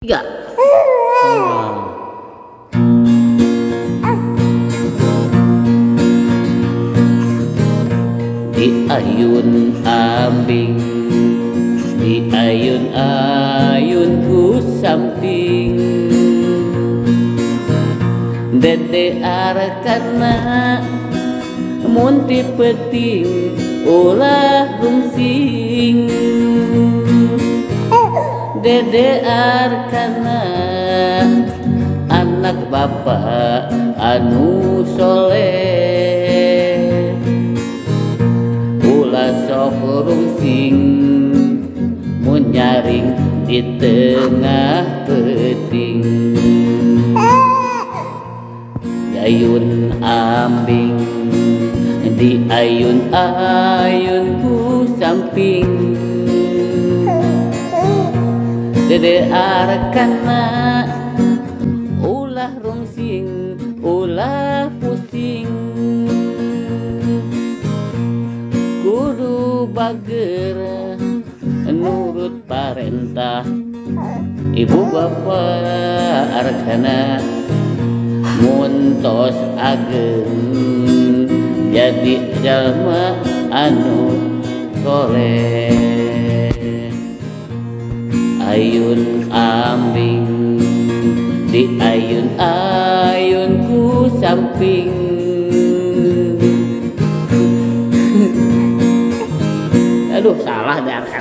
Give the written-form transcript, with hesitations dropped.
Tiga. Di ayun ambing, di ayun-ayun ku samping, dede arakana munti peting ulah rungsing, dede arkana anak bapak anu soleh, ulah sok rungsing mun nyaring di tengah peting. Di ayun ambing, di ayun-ayun ku samping, dede arakana ulah rungsing ulah pusing, kudu bager nurut parentah ibu bapak arakana, muntos ageng jadi jalma anu soleh. Ayun ambing, di ayun-ayun ku samping, aduh salah dah kan.